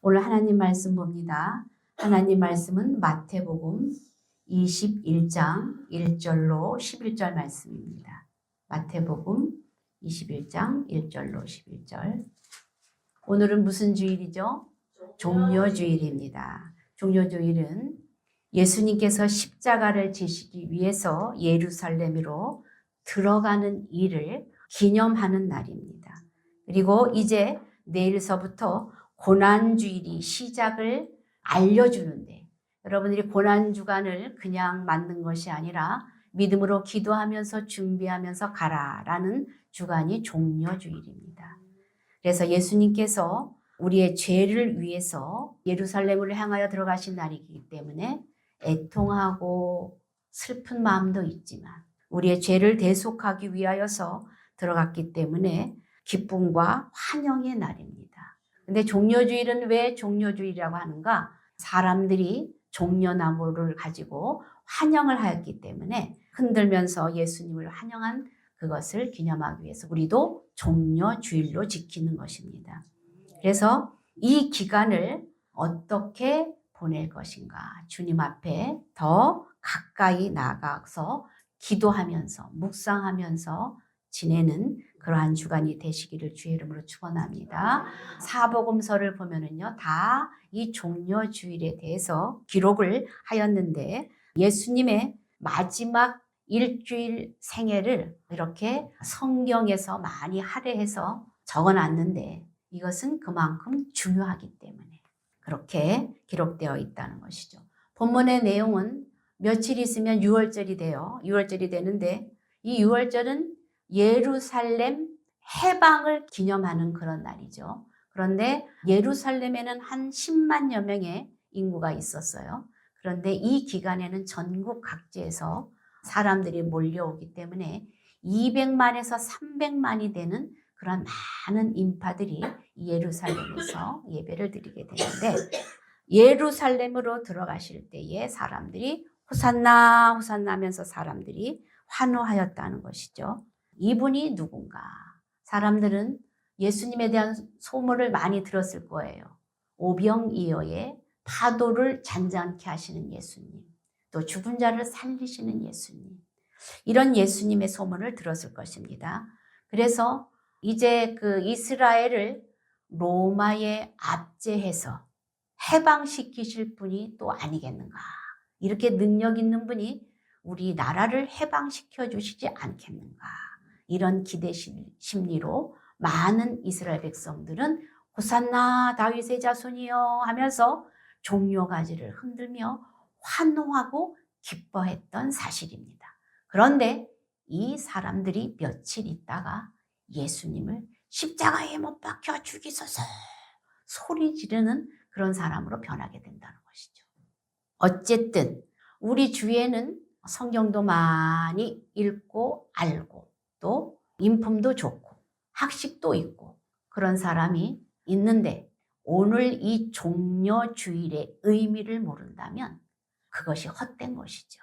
오늘 하나님 말씀 봅니다. 하나님 말씀은 마태복음 21장 1절로 11절 말씀입니다. 마태복음 21장 1절로 11절. 오늘은 무슨 주일이죠? 종려주일입니다. 종려주일은 예수님께서 십자가를 지시기 위해서 예루살렘으로 들어가는 일을 기념하는 날입니다. 그리고 이제 내일서부터 고난주일이 시작을 알려주는데, 여러분들이 고난주간을 그냥 만든 것이 아니라 믿음으로 기도하면서 준비하면서 가라라는 주간이 종려주일입니다. 그래서 예수님께서 우리의 죄를 위해서 예루살렘을 향하여 들어가신 날이기 때문에 애통하고 슬픈 마음도 있지만 우리의 죄를 대속하기 위하여서 들어갔기 때문에 기쁨과 환영의 날입니다. 근데 종려주일은 왜 종려주일이라고 하는가? 사람들이 종려나무를 가지고 환영을 하였기 때문에 흔들면서 예수님을 환영한 그것을 기념하기 위해서 우리도 종려주일로 지키는 것입니다. 그래서 이 기간을 어떻게 보낼 것인가? 주님 앞에 더 가까이 나가서 기도하면서 묵상하면서 지내는 그러한 주간이 되시기를 주의 이름으로 축원합니다. 사복음서를 보면은요, 다 이 종려주일에 대해서 기록을 하였는데 예수님의 마지막 일주일 생애를 이렇게 성경에서 많이 할애해서 적어놨는데 이것은 그만큼 중요하기 때문에 그렇게 기록되어 있다는 것이죠. 본문의 내용은 며칠 있으면 유월절이 돼요. 유월절이 되는데 이 유월절은 예루살렘 해방을 기념하는 그런 날이죠. 그런데 예루살렘에는 한 10만여 명의 인구가 있었어요. 그런데 이 기간에는 전국 각지에서 사람들이 몰려오기 때문에 200만에서 300만이 되는 그런 많은 인파들이 예루살렘에서 예배를 드리게 되는데 예루살렘으로 들어가실 때에 사람들이 호산나 호산나 하면서 사람들이 환호하였다는 것이죠. 이분이 누군가? 사람들은 예수님에 대한 소문을 많이 들었을 거예요. 오병이어의 파도를 잔잔케 하시는 예수님, 또 죽은 자를 살리시는 예수님, 이런 예수님의 소문을 들었을 것입니다. 그래서 이제 그 이스라엘을 로마에 압제해서 해방시키실 분이 또 아니겠는가? 이렇게 능력 있는 분이 우리 나라를 해방시켜 주시지 않겠는가? 이런 기대 심리로 많은 이스라엘 백성들은 호산나 다윗의 자손이여 하면서 종려가지를 흔들며 환호하고 기뻐했던 사실입니다. 그런데 이 사람들이 며칠 있다가 예수님을 십자가에 못 박혀 죽이소서 소리 지르는 그런 사람으로 변하게 된다는 것이죠. 어쨌든 우리 주위에는 성경도 많이 읽고 알고 또 인품도 좋고 학식도 있고 그런 사람이 있는데 오늘 이 종려주일의 의미를 모른다면 그것이 헛된 것이죠.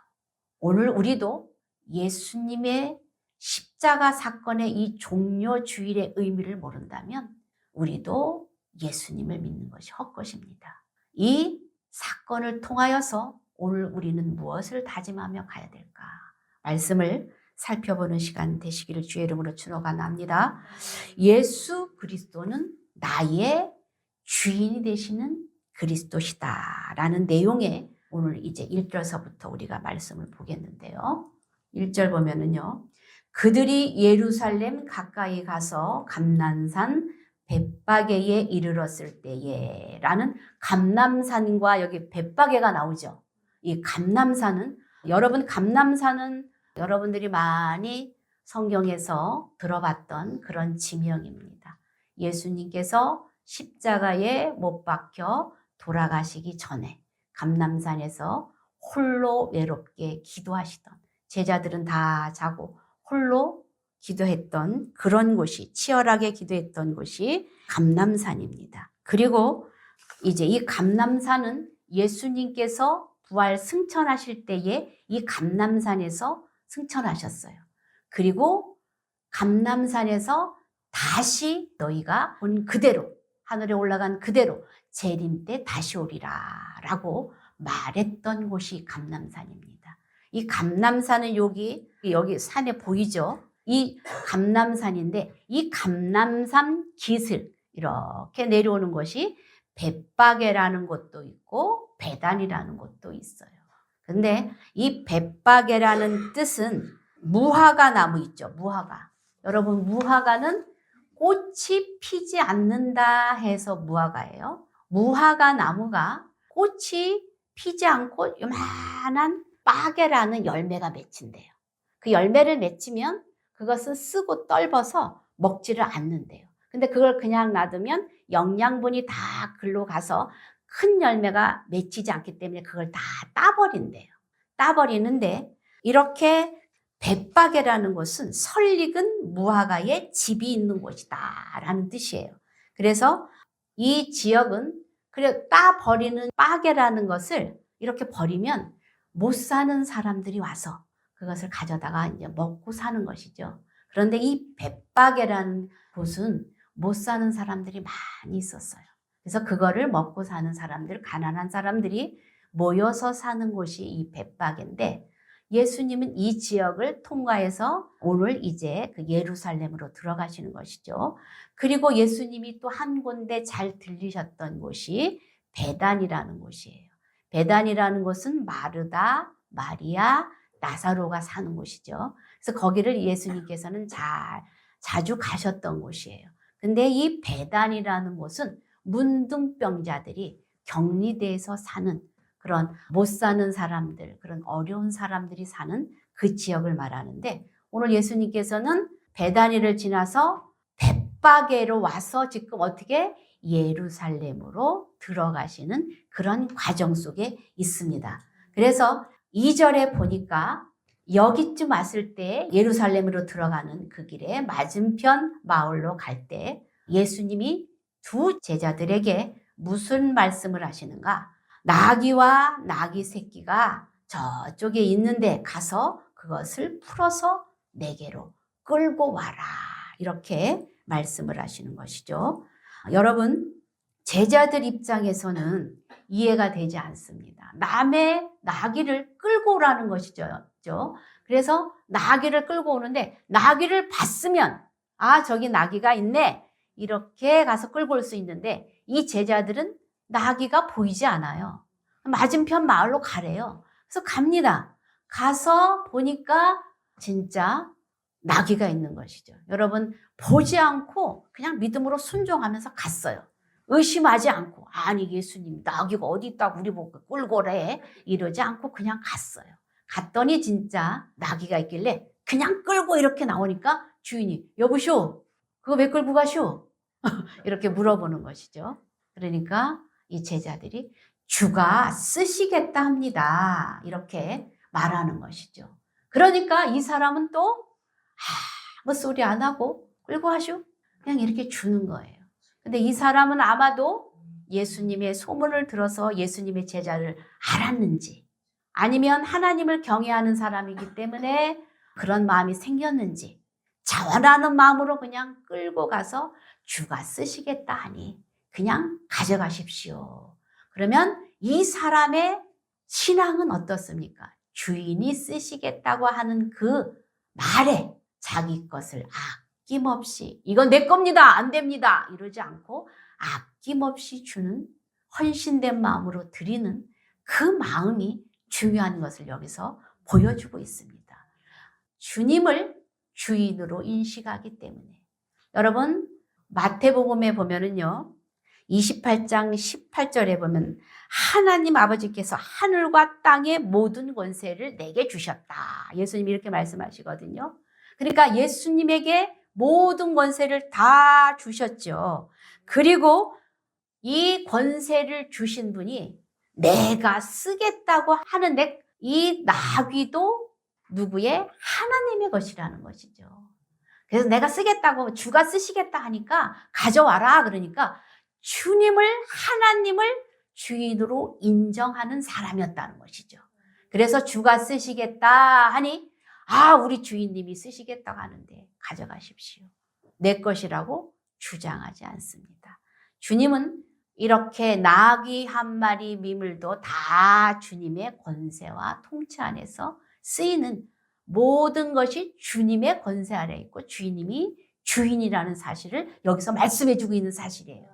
오늘 우리도 예수님의 십자가 사건의 이 종려주일의 의미를 모른다면 우리도 예수님을 믿는 것이 헛것입니다. 이 사건을 통하여서 오늘 우리는 무엇을 다짐하며 가야 될까? 말씀을 살펴보는 시간 되시기를 주의 이름으로 축원합니다. 예수 그리스도는 나의 주인이 되시는 그리스도시다라는 내용의 오늘 이제 1절서부터 우리가 말씀을 보겠는데요. 1절 보면은요. 그들이 예루살렘 가까이 가서 감난산 벳바게에 이르렀을 때에 라는 감람산과 여기 벳바게가 나오죠. 이 감람산은 감람산은 여러분들이 많이 성경에서 들어봤던 그런 지명입니다. 예수님께서 십자가에 못 박혀 돌아가시기 전에 감람산에서 홀로 외롭게 기도하시던 제자들은 다 자고 홀로 기도했던 그런 곳이 치열하게 기도했던 곳이 감람산입니다. 그리고 이제 이 감람산은 예수님께서 부활 승천하실 때에 이 감람산에서 승천하셨어요. 그리고 감람산에서 다시 너희가 본 그대로 하늘에 올라간 그대로 재림 때 다시 오리라 라고 말했던 곳이 감람산입니다. 이 감람산은 여기 산에 보이죠? 이 감람산인데 이 감람산 깃을 이렇게 내려오는 것이 벳바게라는 곳도 있고 베단이라는 곳도 있어요. 근데 이 벳바게라는 뜻은 무화과 나무 있죠. 무화과. 여러분 무화과는 꽃이 피지 않는다 해서 무화과예요. 무화과 나무가 꽃이 피지 않고 요만한 빠게라는 열매가 맺힌대요. 그 열매를 맺히면 그것은 쓰고 떫어서 먹지를 않는데요. 근데 그걸 그냥 놔두면 영양분이 다 글로 가서 큰 열매가 맺히지 않기 때문에 그걸 다 따버린대요. 따버리는데 이렇게 벳바게라는 곳은 설익은 무화과의 집이 있는 곳이다 라는 뜻이에요. 그래서 이 지역은 그래 따버리는 빠게라는 것을 이렇게 버리면 못 사는 사람들이 와서 그것을 가져다가 이제 먹고 사는 것이죠. 그런데 이 벳바게라는 곳은 못 사는 사람들이 많이 있었어요. 그래서 그거를 먹고 사는 사람들, 가난한 사람들이 모여서 사는 곳이 이 벳바게인데 예수님은 이 지역을 통과해서 오늘 이제 그 예루살렘으로 들어가시는 것이죠. 그리고 예수님이 또 한 군데 잘 들리셨던 곳이 베단이라는 곳이에요. 베단이라는 곳은 마르다, 마리아, 나사로가 사는 곳이죠. 그래서 거기를 예수님께서는 자주 가셨던 곳이에요. 근데 이 베단이라는 곳은 문둥병자들이 격리돼서 사는 그런 못 사는 사람들, 그런 어려운 사람들이 사는 그 지역을 말하는데 오늘 예수님께서는 베다니를 지나서 벳바게로 와서 지금 어떻게 예루살렘으로 들어가시는 그런 과정 속에 있습니다. 그래서 2절에 보니까 여기쯤 왔을 때 예루살렘으로 들어가는 그 길에 맞은편 마을로 갈 때 예수님이 두 제자들에게 무슨 말씀을 하시는가? 나귀와 나귀 새끼가 저쪽에 있는데 가서 그것을 풀어서 내게로 끌고 와라. 이렇게 말씀을 하시는 것이죠. 여러분, 제자들 입장에서는 이해가 되지 않습니다. 남의 나귀를 끌고 오라는 것이죠. 그래서 나귀를 끌고 오는데 나귀를 봤으면 아, 저기 나귀가 있네. 이렇게 가서 끌고 올 수 있는데 이 제자들은 나귀가 보이지 않아요. 맞은편 마을로 가래요. 그래서 갑니다. 가서 보니까 진짜 나귀가 있는 것이죠. 여러분 보지 않고 그냥 믿음으로 순종하면서 갔어요. 의심하지 않고 아니 예수님 나귀가 어디 있다고 우리 보고 끌고 오래 이러지 않고 그냥 갔어요. 갔더니 진짜 나귀가 있길래 그냥 끌고 이렇게 나오니까 주인이 여보쇼 그거 왜 끌고 가쇼? 이렇게 물어보는 것이죠. 그러니까 이 제자들이 주가 쓰시겠다 합니다. 이렇게 말하는 것이죠. 그러니까 이 사람은 또 아무 소리 안 하고 끌고 하쇼? 그냥 이렇게 주는 거예요. 근데 이 사람은 아마도 예수님의 소문을 들어서 예수님의 제자를 알았는지 아니면 하나님을 경외하는 사람이기 때문에 그런 마음이 생겼는지 자원하는 마음으로 그냥 끌고 가서 주가 쓰시겠다 하니 그냥 가져가십시오. 그러면 이 사람의 신앙은 어떻습니까? 주인이 쓰시겠다고 하는 그 말에 자기 것을 아낌없이 이건 내 겁니다. 안 됩니다. 이러지 않고 아낌없이 주는 헌신된 마음으로 드리는 그 마음이 중요한 것을 여기서 보여주고 있습니다. 주님을 주인으로 인식하기 때문에 여러분 마태복음에 보면은요 28장 18절에 보면 하나님 아버지께서 하늘과 땅의 모든 권세를 내게 주셨다. 예수님이 이렇게 말씀하시거든요. 그러니까 예수님에게 모든 권세를 다 주셨죠. 그리고 이 권세를 주신 분이 내가 쓰겠다고 하는데 이 나귀도 누구의? 하나님의 것이라는 것이죠. 그래서 내가 쓰겠다고 주가 쓰시겠다 하니까 가져와라 그러니까 주님을 하나님을 주인으로 인정하는 사람이었다는 것이죠. 그래서 주가 쓰시겠다 하니 아 우리 주인님이 쓰시겠다고 하는데 가져가십시오. 내 것이라고 주장하지 않습니다. 주님은 이렇게 나귀 한 마리 미물도 다 주님의 권세와 통치 안에서 쓰이는 모든 것이 주님의 권세 아래 있고 주님이 주인이라는 사실을 여기서 말씀해 주고 있는 사실이에요.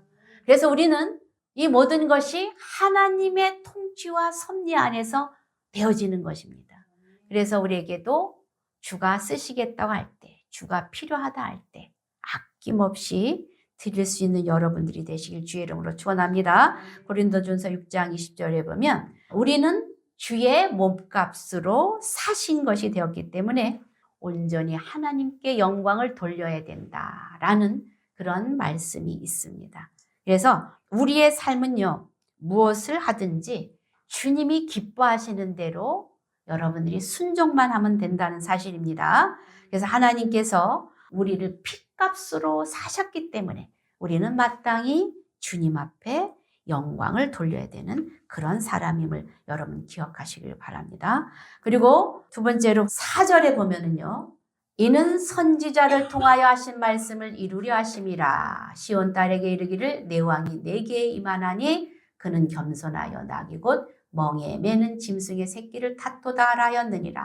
그래서 우리는 이 모든 것이 하나님의 통치와 섭리 안에서 되어지는 것입니다. 그래서 우리에게도 주가 쓰시겠다고 할 때, 주가 필요하다 할 때 아낌없이 드릴 수 있는 여러분들이 되시길 주의 이름으로 축원합니다. 고린도전서 6장 20절에 보면 우리는 주의 몸값으로 사신 것이 되었기 때문에 온전히 하나님께 영광을 돌려야 된다라는 그런 말씀이 있습니다. 그래서 우리의 삶은요, 무엇을 하든지 주님이 기뻐하시는 대로 여러분들이 순종만 하면 된다는 사실입니다. 그래서 하나님께서 우리를 핏값으로 사셨기 때문에 우리는 마땅히 주님 앞에 영광을 돌려야 되는 그런 사람임을 여러분 기억하시길 바랍니다. 그리고 두 번째로 4절에 보면은요. 이는 선지자를 통하여 하신 말씀을 이루려 하심이라. 시온 딸에게 이르기를 내 왕이 내게 임하나니 그는 겸손하여 낙이 곧 멍에 매는 짐승의 새끼를 탓도다 하였느니라.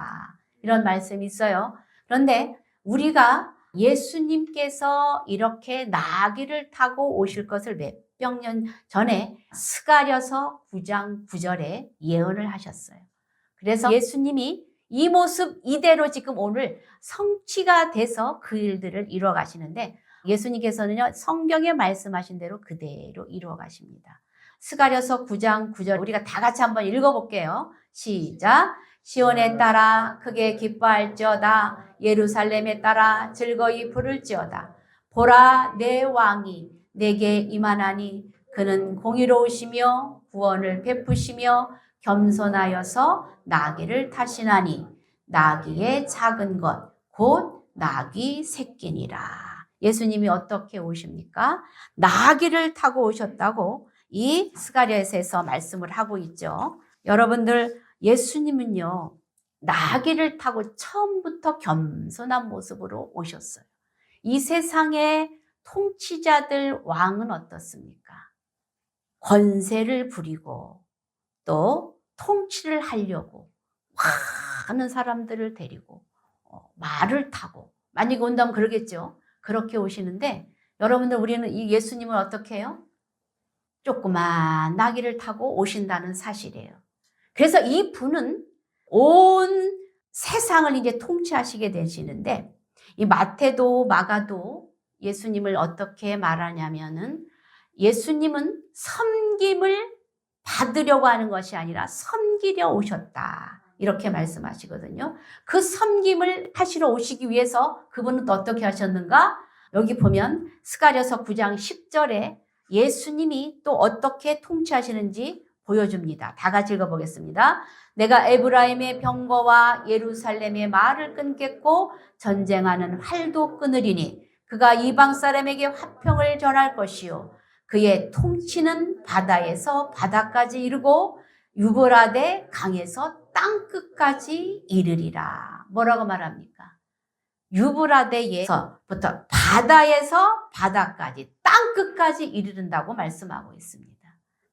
이런 말씀이 있어요. 그런데 우리가 예수님께서 이렇게 나귀를 타고 오실 것을 몇백 년 전에 스가랴서 9장 9절에 예언을 하셨어요. 그래서 예수님이 이 모습 이대로 지금 오늘 성취가 돼서 그 일들을 이루어 가시는데 예수님께서는요, 성경에 말씀하신 대로 그대로 이루어 가십니다. 스가랴서 9장 9절 우리가 다 같이 한번 읽어볼게요. 시작. 시온에 따라 크게 기뻐할지어다. 예루살렘에 따라 즐거이 부를지어다. 보라, 내 왕이 내게 임하나니 그는 공의로우시며 구원을 베푸시며 겸손하여서 나귀를 타시나니 나귀의 작은 것 곧 나귀 새끼니라. 예수님이 어떻게 오십니까? 나귀를 타고 오셨다고 이 스가랴서에서 말씀을 하고 있죠. 여러분들, 예수님은요, 나귀를 타고 처음부터 겸손한 모습으로 오셨어요. 이 세상의 통치자들 왕은 어떻습니까? 권세를 부리고 또 통치를 하려고 많은 사람들을 데리고 말을 타고 만약에 온다면 그러겠죠. 그렇게 오시는데 여러분들, 우리는 이 예수님을 어떻게 해요? 조그만 나귀를 타고 오신다는 사실이에요. 그래서 이 분은 온 세상을 이제 통치하시게 되시는데 이 마태도 마가도 예수님을 어떻게 말하냐면은 예수님은 섬김을 받으려고 하는 것이 아니라 섬기려 오셨다. 이렇게 말씀하시거든요. 그 섬김을 하시러 오시기 위해서 그분은 또 어떻게 하셨는가? 여기 보면 스가랴서 9장 10절에 예수님이 또 어떻게 통치하시는지 보여줍니다. 다 같이 읽어보겠습니다. 내가 에브라임의 병거와 예루살렘의 말을 끊겠고 전쟁하는 활도 끊으리니 그가 이방 사람에게 화평을 전할 것이요 그의 통치는 바다에서 바다까지 이르고 유브라데 강에서 땅끝까지 이르리라. 뭐라고 말합니까? 유브라데에서부터 바다에서 바다까지 땅끝까지 이르른다고 말씀하고 있습니다.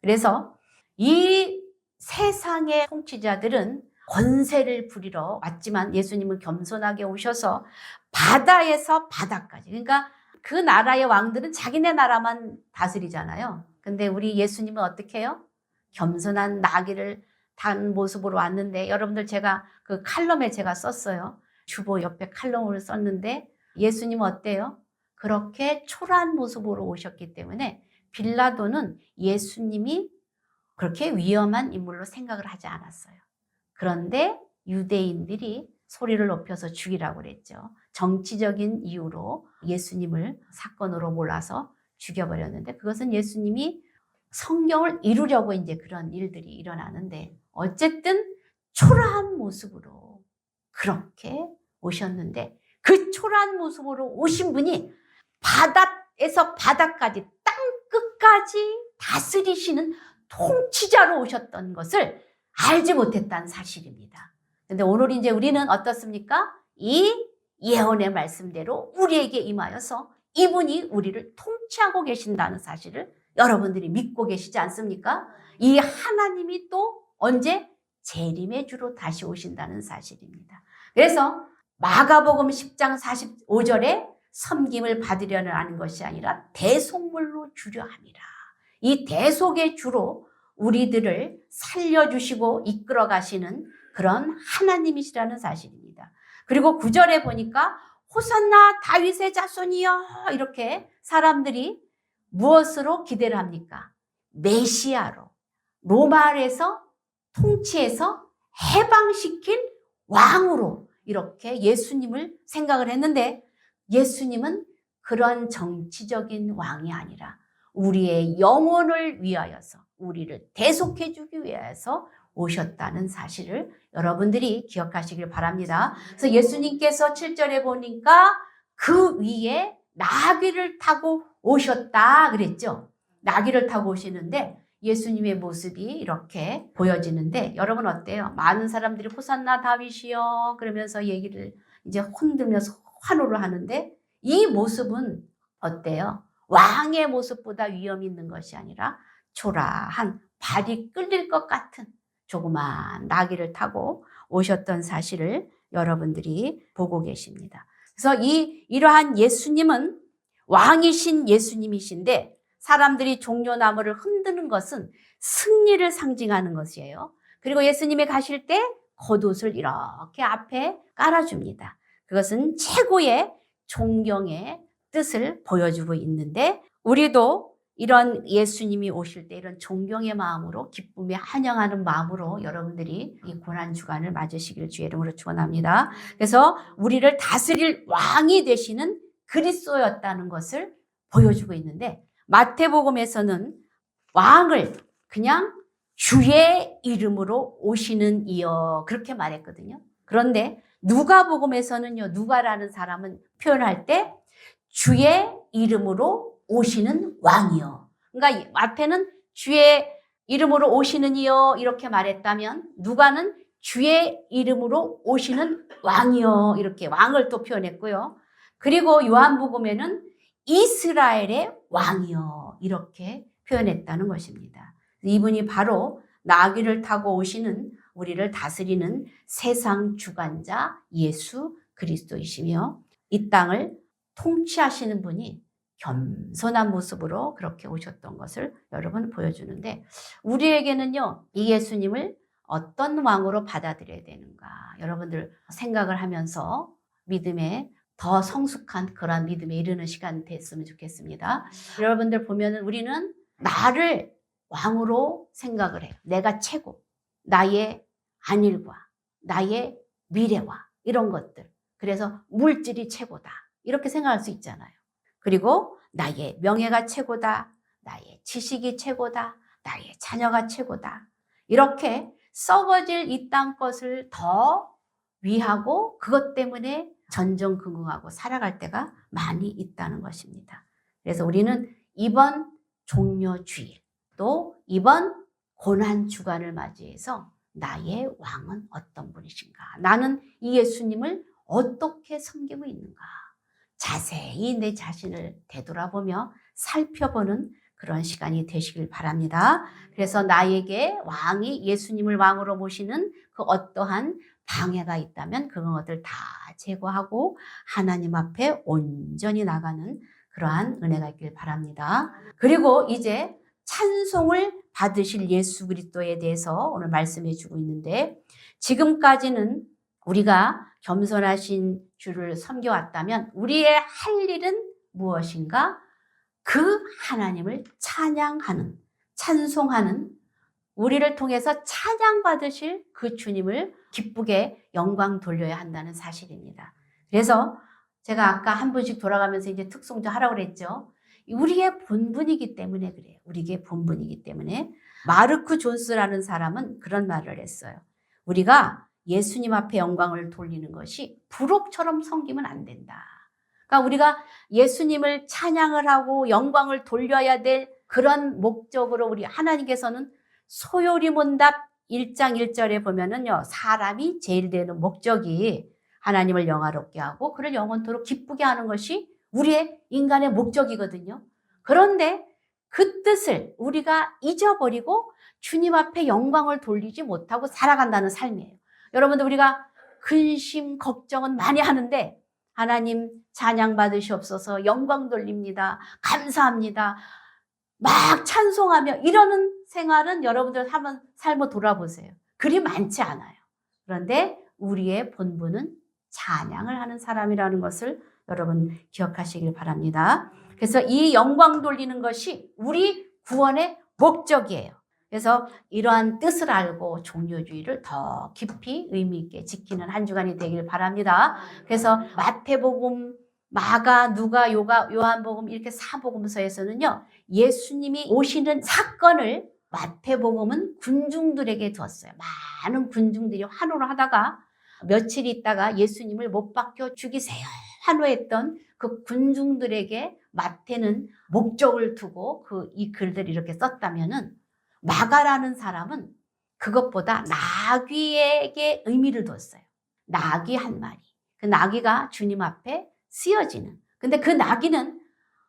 그래서 이 세상의 통치자들은 권세를 부리러 왔지만 예수님은 겸손하게 오셔서 바다에서 바다까지, 그러니까 그 나라의 왕들은 자기네 나라만 다스리잖아요. 근데 우리 예수님은 어떻게 해요? 겸손한 나귀를 탄 모습으로 왔는데, 여러분들 제가 그 칼럼에 제가 썼어요. 주보 옆에 칼럼을 썼는데 예수님은 어때요? 그렇게 초라한 모습으로 오셨기 때문에 빌라도는 예수님이 그렇게 위험한 인물로 생각을 하지 않았어요. 그런데 유대인들이 소리를 높여서 죽이라고 그랬죠. 정치적인 이유로 예수님을 사건으로 몰아서 죽여버렸는데 그것은 예수님이 성경을 이루려고 이제 그런 일들이 일어나는데 어쨌든 초라한 모습으로 그렇게 오셨는데 그 초라한 모습으로 오신 분이 바다에서 바다까지 땅끝까지 다스리시는 통치자로 오셨던 것을 알지 못했다는 사실입니다. 그런데 오늘 이제 우리는 어떻습니까? 이 예언의 말씀대로 우리에게 임하여서 이분이 우리를 통치하고 계신다는 사실을 여러분들이 믿고 계시지 않습니까? 이 하나님이 또 언제? 재림의 주로 다시 오신다는 사실입니다. 그래서 마가복음 10장 45절에 섬김을 받으려는 하는 것이 아니라 대속물로 주려 함이라. 이 대속의 주로 우리들을 살려주시고 이끌어 가시는 그런 하나님이시라는 사실입니다. 그리고 9절에 보니까 호산나 다윗의 자손이여, 이렇게 사람들이 무엇으로 기대를 합니까? 메시아로, 로마에서 통치해서 해방시킨 왕으로 이렇게 예수님을 생각을 했는데, 예수님은 그런 정치적인 왕이 아니라 우리의 영혼을 위하여서, 우리를 대속해 주기 위해서 오셨다는 사실을 여러분들이 기억하시길 바랍니다. 그래서 예수님께서 7절에 보니까 그 위에 나귀를 타고 오셨다 그랬죠. 나귀를 타고 오시는데 예수님의 모습이 이렇게 보여지는데, 여러분 어때요? 많은 사람들이 호산나 다윗이여 그러면서 얘기를 이제 흔들면서 환호를 하는데, 이 모습은 어때요? 왕의 모습보다 위험 있는 것이 아니라 초라한 발이 끌릴 것 같은 조그만 나귀를 타고 오셨던 사실을 여러분들이 보고 계십니다. 그래서 이러한 예수님은 왕이신 예수님이신데, 사람들이 종려나무를 흔드는 것은 승리를 상징하는 것이에요. 그리고 예수님이 가실 때 겉옷을 이렇게 앞에 깔아줍니다. 그것은 최고의 존경의 뜻을 보여주고 있는데, 우리도 이런 예수님이 오실 때 이런 존경의 마음으로, 기쁨에 환영하는 마음으로 여러분들이 이 고난주간을 맞으시길 주의 이름으로 축원합니다. 그래서 우리를 다스릴 왕이 되시는 그리스도였다는 것을 보여주고 있는데, 마태복음에서는 왕을 그냥 주의 이름으로 오시는 이여 그렇게 말했거든요. 그런데 누가복음에서는요, 누가라는 사람은 표현할 때 주의 이름으로 오시는 왕이여. 그러니까 마태는 주의 이름으로 오시는 이여 이렇게 말했다면, 누가는 주의 이름으로 오시는 왕이여 이렇게 왕을 또 표현했고요. 그리고 요한복음에는 이스라엘의 왕이여 이렇게 표현했다는 것입니다. 이분이 바로 나귀를 타고 오시는, 우리를 다스리는 세상 주관자 예수 그리스도이시며, 이 땅을 통치하시는 분이 겸손한 모습으로 그렇게 오셨던 것을 여러분 보여주는데, 우리에게는요, 이 예수님을 어떤 왕으로 받아들여야 되는가, 여러분들 생각을 하면서 믿음에 더 성숙한 그러한 믿음에 이르는 시간 됐으면 좋겠습니다. 여러분들 보면은 우리는 나를 왕으로 생각을 해요. 내가 최고, 나의 안일과 나의 미래와 이런 것들. 그래서 물질이 최고다 이렇게 생각할 수 있잖아요. 그리고 나의 명예가 최고다, 나의 지식이 최고다, 나의 자녀가 최고다. 이렇게 썩어질 이 땅 것을 더 위하고 그것 때문에 전전긍긍하고 살아갈 때가 많이 있다는 것입니다. 그래서 우리는 이번 종려주일, 또 이번 고난주간을 맞이해서 나의 왕은 어떤 분이신가, 나는 이 예수님을 어떻게 섬기고 있는가, 자세히 내 자신을 되돌아보며 살펴보는 그런 시간이 되시길 바랍니다. 그래서 나에게 왕이 예수님을 왕으로 모시는 그 어떠한 방해가 있다면 그런 것들 다 제거하고 하나님 앞에 온전히 나가는 그러한 은혜가 있길 바랍니다. 그리고 이제 찬송을 받으실 예수 그리스도에 대해서 오늘 말씀해 주고 있는데, 지금까지는 우리가 겸손하신 주를 섬겨왔다면 우리의 할 일은 무엇인가? 그 하나님을 찬양하는, 찬송하는, 우리를 통해서 찬양받으실 그 주님을 기쁘게 영광 돌려야 한다는 사실입니다. 그래서 제가 아까 한 분씩 돌아가면서 이제 특송 좀 하라고 그랬죠. 우리의 본분이기 때문에 그래요. 우리의 본분이기 때문에. 마르크 존스라는 사람은 그런 말을 했어요. 우리가 예수님 앞에 영광을 돌리는 것이 부록처럼 섬기면 안 된다. 그러니까 우리가 예수님을 찬양을 하고 영광을 돌려야 될 그런 목적으로 우리 하나님께서는 소요리문답 1장 1절에 보면은요, 사람이 제일 되는 목적이 하나님을 영화롭게 하고 그를 영원토록 기쁘게 하는 것이 우리의 인간의 목적이거든요. 그런데 그 뜻을 우리가 잊어버리고 주님 앞에 영광을 돌리지 못하고 살아간다는 삶이에요. 여러분들, 우리가 근심, 걱정은 많이 하는데 하나님 찬양 받으시옵소서, 영광 돌립니다, 감사합니다, 막 찬송하며 이러는 생활은 여러분들 한번 삶을 돌아보세요. 그리 많지 않아요. 그런데 우리의 본분은 찬양을 하는 사람이라는 것을 여러분 기억하시길 바랍니다. 그래서 이 영광 돌리는 것이 우리 구원의 목적이에요. 그래서 이러한 뜻을 알고 종료주의를 더 깊이 의미 있게 지키는 한 주간이 되길 바랍니다. 그래서 마태복음, 마가, 누가, 요한복음 이렇게 사복음서에서는요, 예수님이 오시는 사건을 마태복음은 군중들에게 두었어요. 많은 군중들이 환호를 하다가 며칠 있다가 예수님을 못 박혀 죽이세요 환호했던 그 군중들에게 마태는 목적을 두고 이 글들을 이렇게 썼다면은, 마가라는 사람은 그것보다 나귀에게 의미를 뒀어요. 나귀 한 마리. 그 나귀가 주님 앞에 쓰여지는. 근데 그 나귀는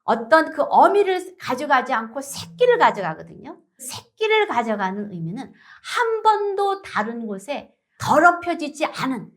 어떤 그 어미를 가져가지 않고 새끼를 가져가거든요. 새끼를 가져가는 의미는 한 번도 다른 곳에 더럽혀지지 않은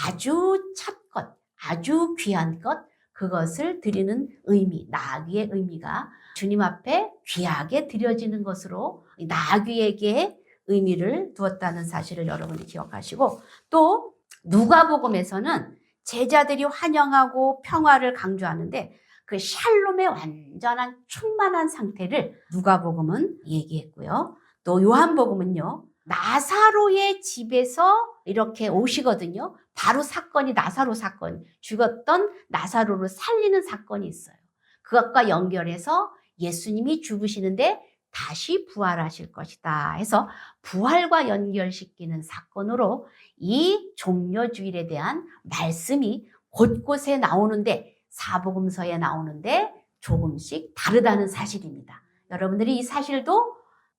아주 첫 것, 아주 귀한 것, 그것을 드리는 의미, 나귀의 의미가 주님 앞에 귀하게 드려지는 것으로 나귀에게 의미를 두었다는 사실을 여러분이 기억하시고, 또 누가복음에서는 제자들이 환영하고 평화를 강조하는데 그 샬롬의 완전한 충만한 상태를 누가복음은 얘기했고요. 또 요한복음은요, 나사로의 집에서 이렇게 오시거든요. 바로 사건이 나사로 사건, 죽었던 나사로를 살리는 사건이 있어요. 그것과 연결해서 예수님이 죽으시는데 다시 부활하실 것이다 해서 부활과 연결시키는 사건으로 이 종려주일에 대한 말씀이 곳곳에 나오는데, 사복음서에 나오는데 조금씩 다르다는 사실입니다. 여러분들이 이 사실도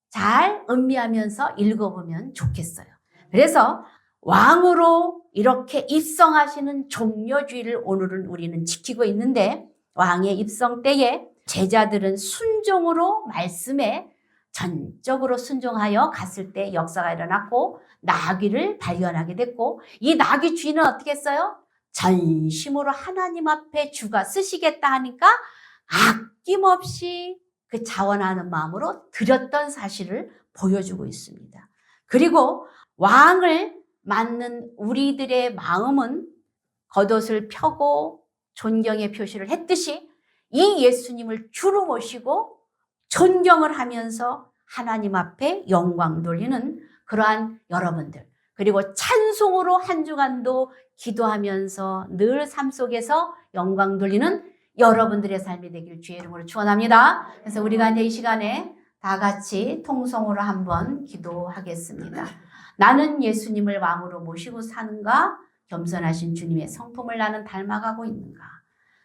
잘 음미하면서 읽어보면 좋겠어요. 그래서 왕으로 이렇게 입성하시는 종려주일을 오늘은 우리는 지키고 있는데, 왕의 입성 때에 제자들은 순종으로 말씀에 전적으로 순종하여 갔을 때 역사가 일어났고 나귀를 발견하게 됐고, 이 나귀 주인은 어떻게 했어요? 전심으로 하나님 앞에 주가 쓰시겠다 하니까 아낌없이 그 자원하는 마음으로 드렸던 사실을 보여주고 있습니다. 그리고 왕을 맞는 우리들의 마음은 겉옷을 펴고 존경의 표시를 했듯이 이 예수님을 주로 모시고 존경을 하면서 하나님 앞에 영광 돌리는 그러한 여러분들, 그리고 찬송으로 한 주간도 기도하면서 늘 삶 속에서 영광 돌리는 여러분들의 삶이 되길 주의 이름으로 축원합니다. 그래서 우리가 이제 이 시간에 다 같이 통성으로 한번 기도하겠습니다. 나는 예수님을 왕으로 모시고 사는가? 겸손하신 주님의 성품을 나는 닮아가고 있는가?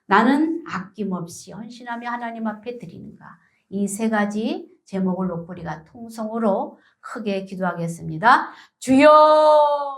나는 아낌없이 헌신하며 하나님 앞에 드리는가? 이 세 가지 제목을 놓고 우리가 통성으로 크게 기도하겠습니다. 주여!